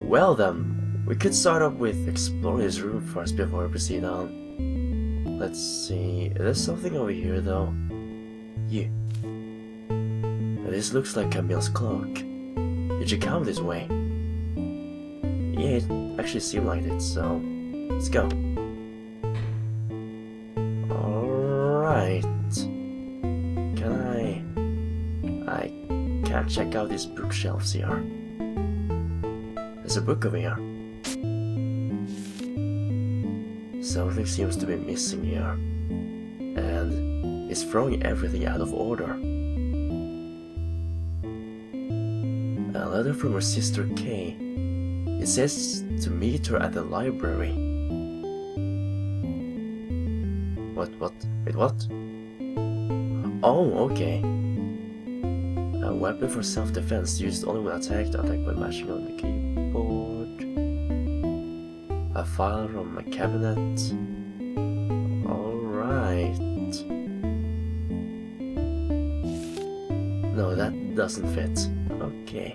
Well then, we could start up with exploring this room first before we proceed on. Let's see, there's something over here though. You. This looks like Camille's cloak. Did you come this way? Yeah, it actually seemed like it, so let's go. Alright. I can't check out these bookshelves here. There's a book over here. Something seems to be missing here. And it's throwing everything out of order. A letter from her sister Kay. It says to meet her at the library. Wait, what? Oh, okay. A weapon for self-defense used only when attacked by mashing on the keyboard. A file from a cabinet. Alright. No, that doesn't fit. Okay.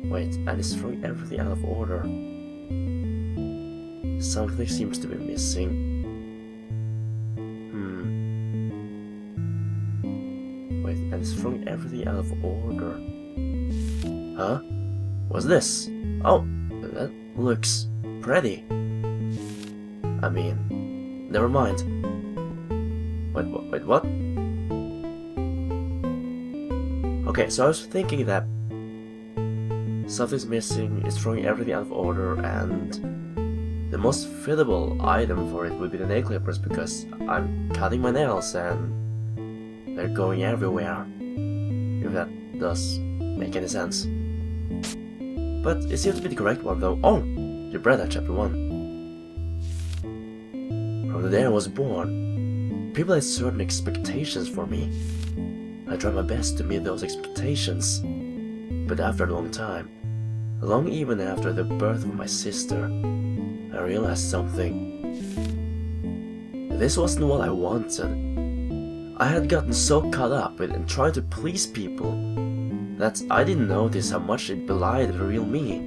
Wait, and it's throwing everything out of order. Something seems to be missing. Wait, and it's throwing everything out of order. Huh? What's this? Oh, that looks pretty. I mean, never mind. Wait, what? Okay, so I was thinking that something's missing, it's throwing everything out of order, and the most fitable item for it would be the nail clippers because I'm cutting my nails and they're going everywhere. If that does make any sense. But it seems to be the correct one though. Oh! Libretta chapter 1. From the day I was born, people had certain expectations for me. I tried my best to meet those expectations. But after a long time, long even after the birth of my sister, I realized something. This wasn't what I wanted. I had gotten so caught up in trying to please people that I didn't notice how much it belied the real me.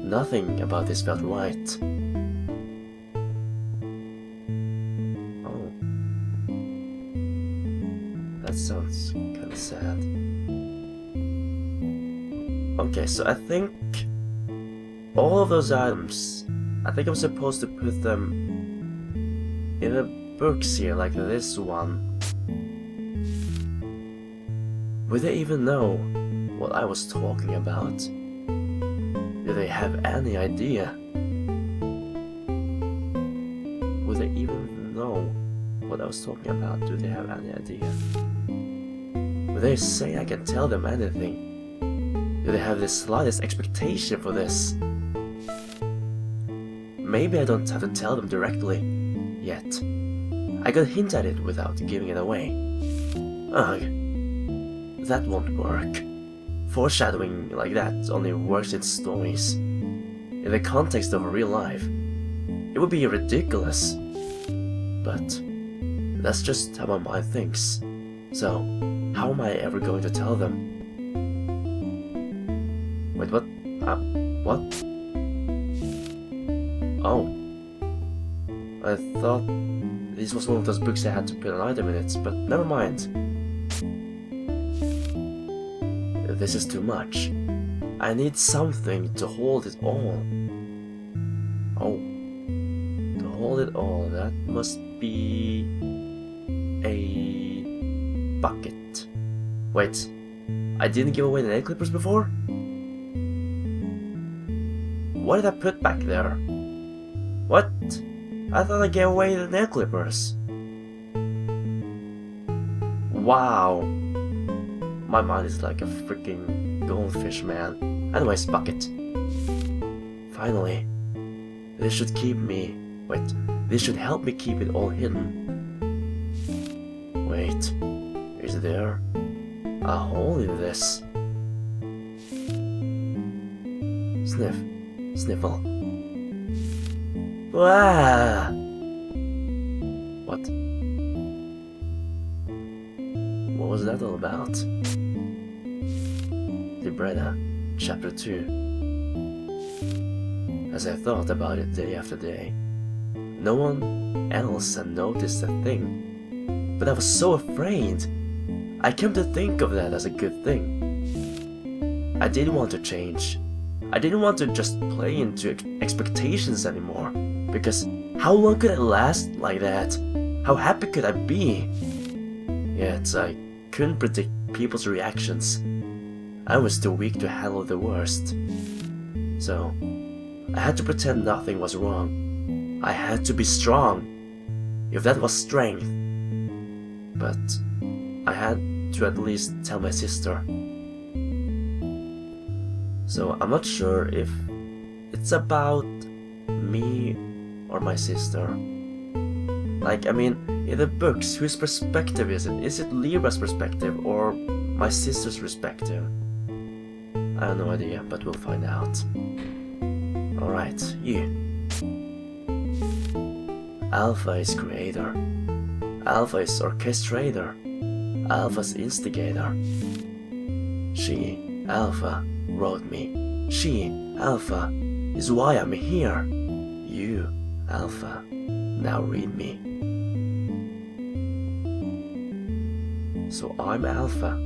Nothing about this felt right. Oh. That sounds kinda sad. Okay, so I think all of those items, I think I'm supposed to put them in the books here, like this one. Would they even know what I was talking about? Do they have any idea? Would they even know what I was talking about? Do they have any idea? Would they say I can tell them anything? Do they have the slightest expectation for this? Maybe I don't have to tell them directly, yet. I could hint at it without giving it away. Ugh, that won't work. Foreshadowing like that only works in stories. In the context of real life, it would be ridiculous. But that's just how my mind thinks. So, how am I ever going to tell them? Wait, what? What? Oh. I thought this was one of those books I had to put an item in it, but never mind. This is too much. I need something to hold it all. Oh. To hold it all, that must be a bucket. Wait, I didn't give away the nail clippers before? What did I put back there? What? I thought I gave away the nail clippers. Wow. My mind is like a freaking goldfish, man. Anyways, bucket. Finally. This should keep me... Wait. This should help me keep it all hidden. Wait. Is there a hole in this? Sniff. Sniffle. Ah! What? What was that all about? Libretta, Chapter 2. As I thought about it day after day, no one else had noticed a thing, but I was so afraid. I came to think of that as a good thing. I didn't want to change. I didn't want to just play into expectations anymore, because how long could I last like that? How happy could I be? Yet I couldn't predict people's reactions. I was too weak to handle the worst. So, I had to pretend nothing was wrong. I had to be strong, if that was strength. But I had to at least tell my sister. So I'm not sure if it's about me or my sister. Like, I mean, in the books, whose perspective is it? Is it Libra's perspective or my sister's perspective? I have no idea, but we'll find out. Alright, you. Alpha is creator. Alpha is orchestrator. Alpha is instigator. She, Alpha, wrote me. She, Alpha, is why I'm here. You, Alpha, now read me. So I'm Alpha.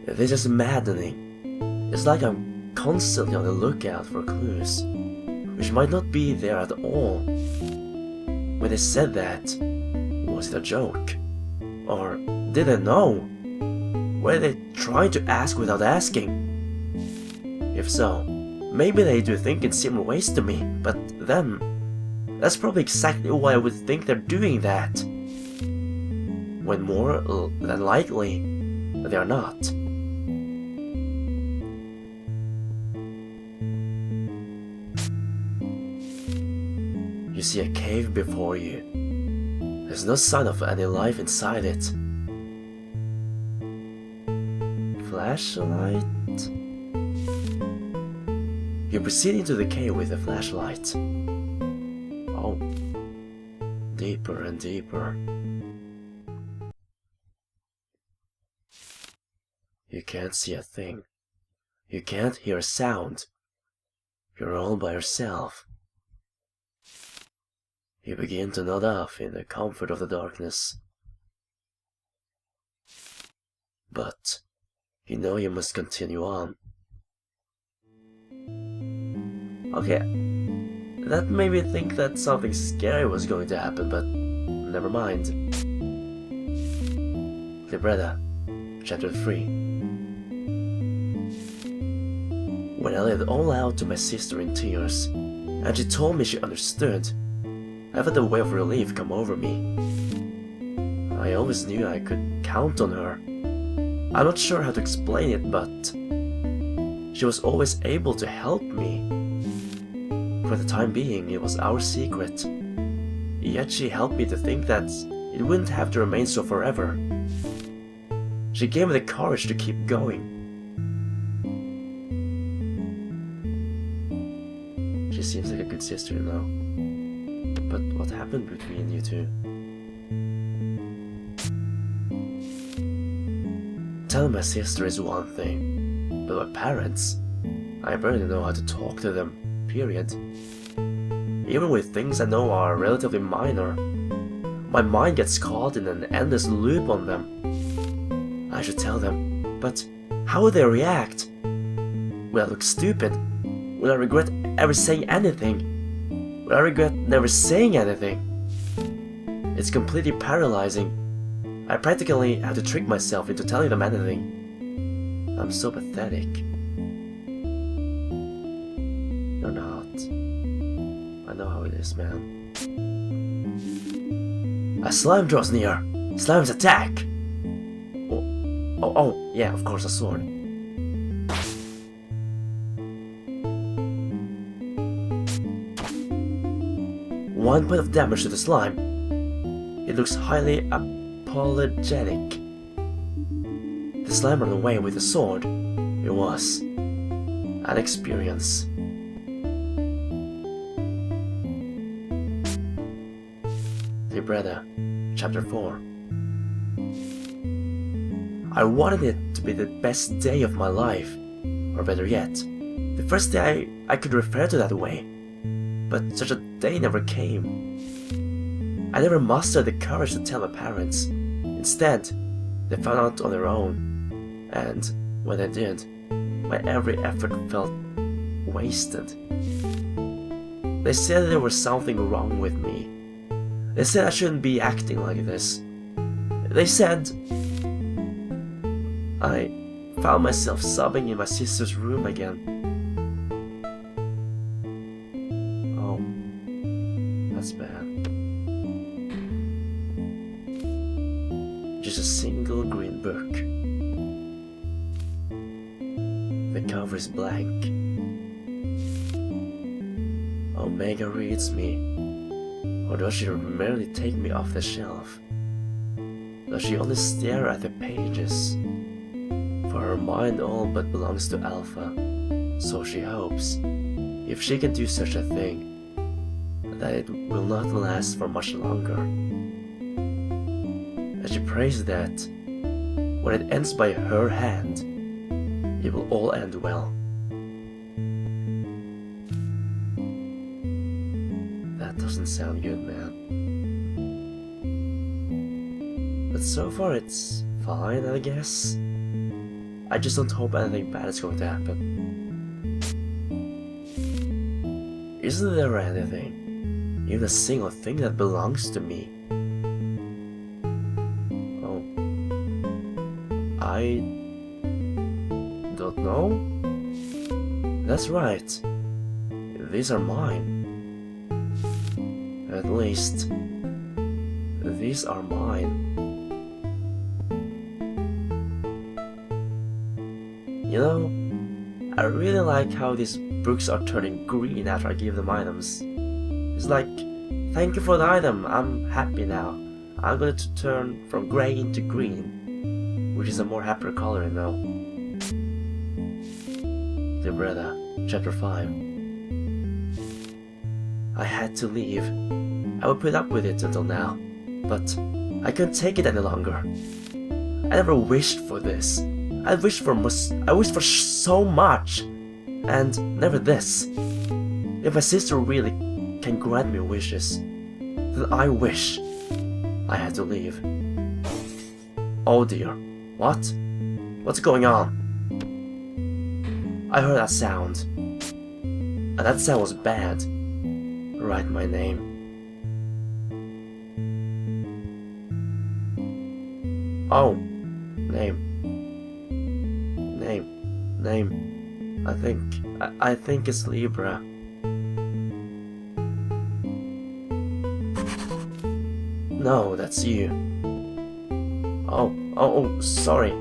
This is maddening. It's like I'm constantly on the lookout for clues, which might not be there at all. When they said that, was it a joke? Or did they know? Were they trying to ask without asking? If so, maybe they do think in similar ways to me, but then, that's probably exactly why I would think they're doing that. When more than likely, they are not. You see a cave before you. There's no sign of any life inside it. Flashlight? You proceed into the cave with a flashlight. Oh, deeper and deeper. You can't see a thing. You can't hear a sound. You're all by yourself. You begin to nod off in the comfort of the darkness. But you know you must continue on. Okay, that made me think that something scary was going to happen, but never mind. Libretta, Chapter 3. When I laid it all out to my sister in tears, and she told me she understood, I felt a wave of relief come over me. I always knew I could count on her. I'm not sure how to explain it, but she was always able to help me. For the time being, it was our secret. Yet she helped me to think that it wouldn't have to remain so forever. She gave me the courage to keep going. She seems like a good sister, you know. But what happened between you two? Telling my sister is one thing, but my parents, I barely know how to talk to them, period. Even with things I know are relatively minor, my mind gets caught in an endless loop on them. I should tell them, but how would they react? Will I look stupid? Will I regret ever saying anything? Will I regret never saying anything? It's completely paralyzing. I practically have to trick myself into telling them anything. I'm so pathetic. You're not. I know how it is, man. A slime draws near. Slimes attack! Oh, yeah, of course, a sword. One point of damage to the slime. It looks highly apologetic. The slime ran away with the sword. It was an experience. Libretta, Chapter 4. I wanted it to be the best day of my life, or better yet, the first day I could refer to that way. But such a day never came. I never mustered the courage to tell my parents. Instead, they found out on their own, and when they did, my every effort felt wasted. They said there was something wrong with me. They said I shouldn't be acting like this. They said I found myself sobbing in my sister's room again. Oh, that's bad. Just a single green book. The cover is blank. Omega reads me, or does she merely take me off the shelf? Does she only stare at the pages? For her mind all but belongs to Alpha, so she hopes, if she can do such a thing, that it will not last for much longer. And she prays that, when it ends by her hand, it will all end well. That doesn't sound good, man. But so far it's fine, I guess. I just don't hope anything bad is going to happen. Isn't there anything, even a single thing that belongs to me? Oh, I don't know? That's right, these are mine. At least, these are mine. You know, I really like how these books are turning green after I give them items. It's like, thank you for the item, I'm happy now. I'm going to turn from grey into green, which is a more happier color, you know. Libretta, Chapter 5. I had to leave. I would put up with it until now, but I couldn't take it any longer. I never wished for this. I wished for so much, and never this. If my sister really can grant me wishes, then I wish I had to leave. Oh dear, what? What's going on? I heard that sound, and that sound was bad. Write my name. Oh, name. I think it's Libra. No, that's you. Oh, sorry.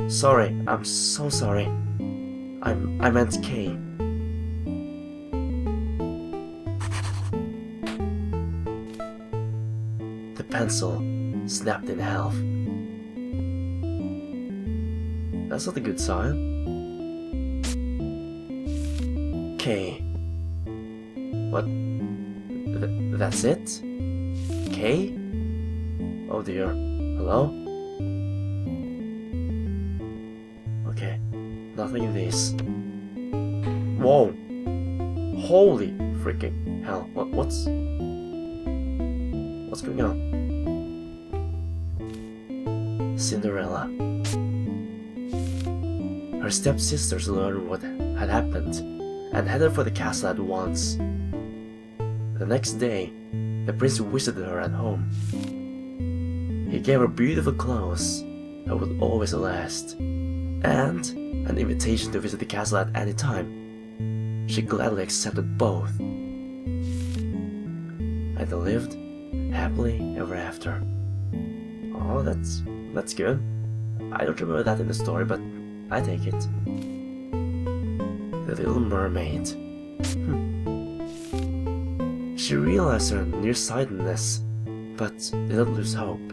Sorry, I'm so sorry. I meant K. The pencil snapped in half. That's not a good sign. K. What? That's it? K? Oh dear. Hello? Okay. Nothing in this. Whoa! Holy freaking hell. What's going on? Cinderella. Her stepsisters learned what had happened and headed for the castle at once. The next day, the prince visited her at home. He gave her beautiful clothes that would always last, and an invitation to visit the castle at any time. She gladly accepted both, and they lived happily ever after. Oh, that's good. I don't remember that in the story, but I take it. The Little Mermaid. She realized her nearsightedness, but did not lose hope.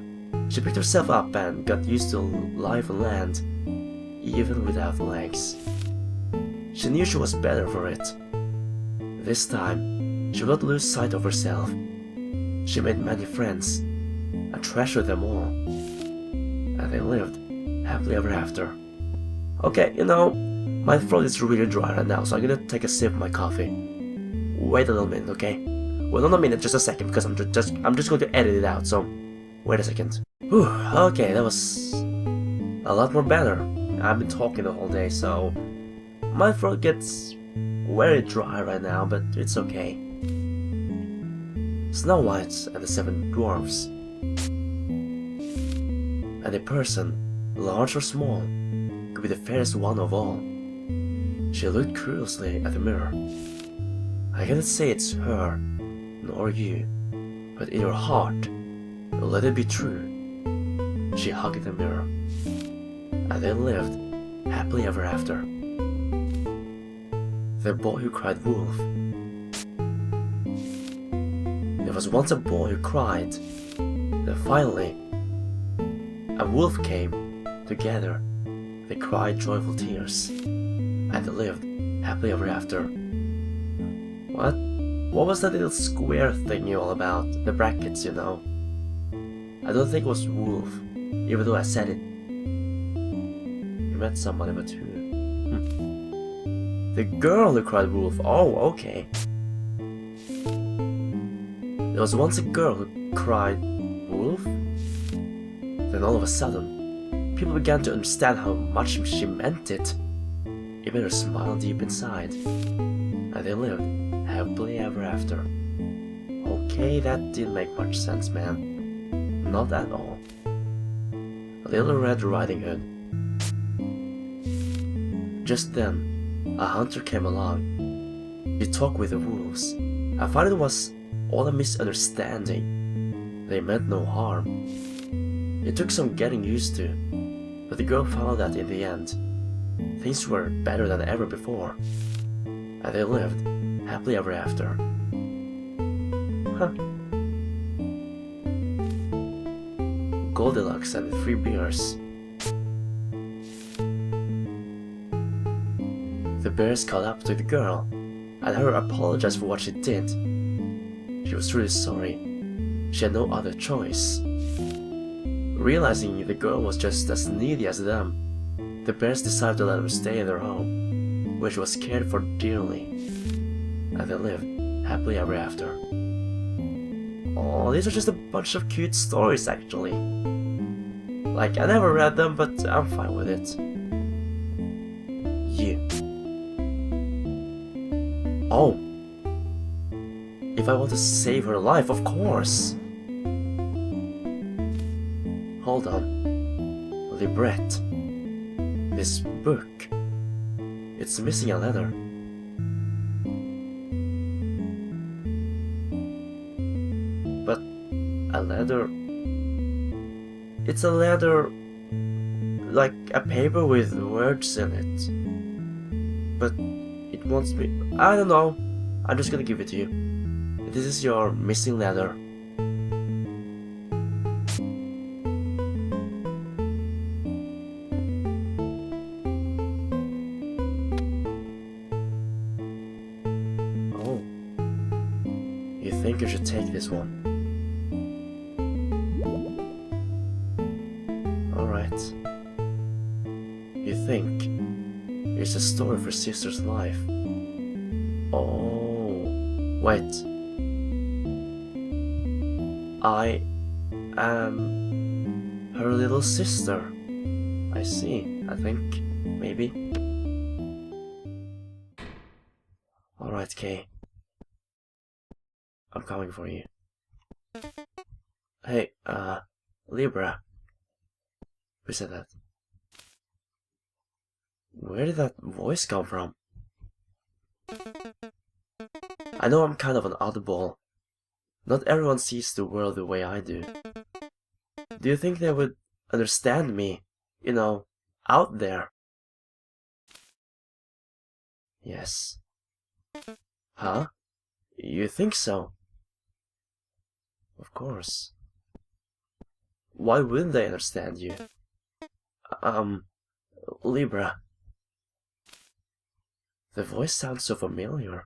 She picked herself up and got used to life on land, even without legs. She knew she was better for it. This time, she would not lose sight of herself. She made many friends, and treasured them all. and they lived happily ever after. Okay, you know, my throat is really dry right now, so I'm gonna take a sip of my coffee. Wait a little minute, okay? Well, not a minute, just a second, because I'm just going to edit it out, so wait a second. Whew, okay, that was a lot more better. I've been talking the whole day, so my throat gets very dry right now, but it's okay. Snow White and the Seven Dwarfs. And a person, large or small, could be the fairest one of all. She looked curiously at the mirror. I cannot say it's her, nor you, but in your heart, let it be true. She hugged the mirror, and they lived happily ever after. The boy who cried wolf. There was once a boy who cried. Then finally, a wolf came. Together, they cried joyful tears, and they lived happily ever after. What? What was that little square thingy all about? The brackets, you know. I don't think it was wolf, even though I said it. You met somebody, but who? The girl who cried wolf. Oh, okay. There was once a girl who cried wolf. Then all of a sudden, people began to understand how much she meant it. It made her smile deep inside. And they lived happily ever after. Okay, that didn't make much sense, man. Not at all. Little Red Riding Hood. Just then, a hunter came along. He talked with the wolves. I thought it was all a misunderstanding. They meant no harm. It took some getting used to, but the girl found that in the end, things were better than ever before, and they lived happily ever after. Huh. Goldilocks and the Three Bears. The bears caught up to the girl and had her apologize for what she did. She was really sorry. She had no other choice. Realizing the girl was just as needy as them, the bears decided to let her stay in their home, where she was cared for dearly, and they lived happily ever after. Oh, these are just a bunch of cute stories, actually. Like, I never read them, but I'm fine with it. You. Oh. If I want to save her life, of course. Hold on. Libretta. This book. It's missing a letter. But a letter... It's a letter... like a paper with words in it. But it wants me... I don't know. I'm just gonna give it to you. This is your missing letter. Oh. You think you should take this one? Alright. You think it's a story of her sister's life. Oh. Wait. I am her little sister. I see, I think, maybe. Alright, Kay. I'm coming for you. Hey, Libra. Who said that? Where did that voice come from? I know I'm kind of an oddball. Not everyone sees the world the way I do. Do you think they would understand me, you know, out there? Yes. Huh? You think so? Of course. Why wouldn't they understand you? Libra. The voice sounds so familiar.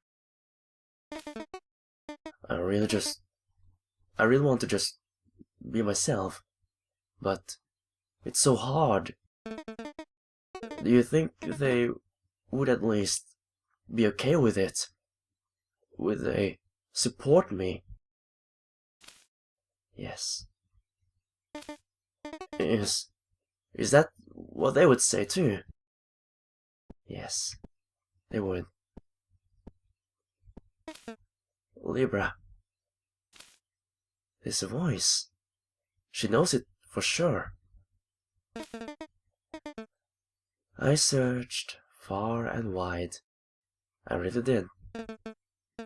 I really want to just be myself, but It's so hard. Do you think they would at least be okay with it? Would they support me? Yes. Is that what they would say too? Yes, they would. Libra. This voice. She knows it for sure. I searched far and wide. I really did.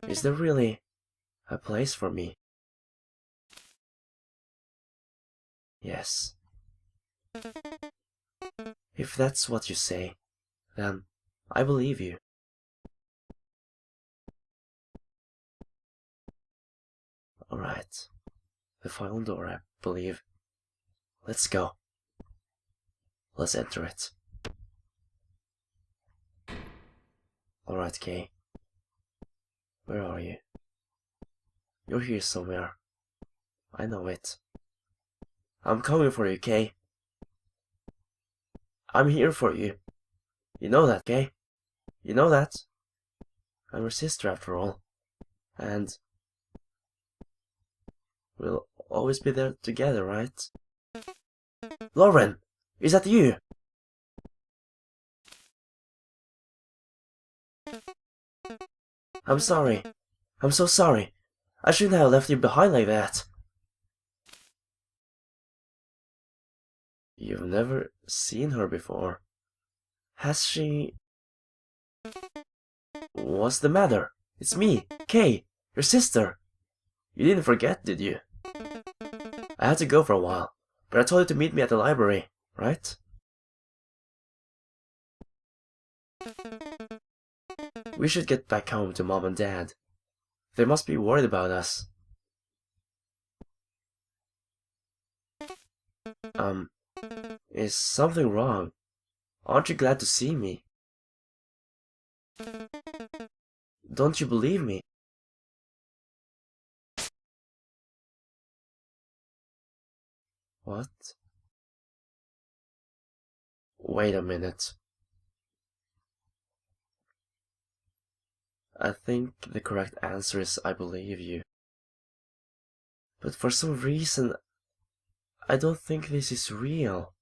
Is there really a place for me? Yes. If that's what you say, then I believe you. Alright. The final door, I believe. Let's go. Let's enter it. Alright, Kay. Where are you? You're here somewhere. I know it. I'm coming for you, Kay. I'm here for you. You know that, Kay? You know that? I'm your sister after all. And we'll always be there together, right? Lauren! Is that you? I'm sorry. I'm so sorry. I shouldn't have left you behind like that. You've never seen her before. Has she... What's the matter? It's me, Kay, your sister. You didn't forget, did you? I had to go for a while, but I told you to meet me at the library, right? We should get back home to Mom and Dad. They must be worried about us. Is something wrong? Aren't you glad to see me? Don't you believe me? What? Wait a minute. I think the correct answer is I believe you. But for some reason, I don't think this is real.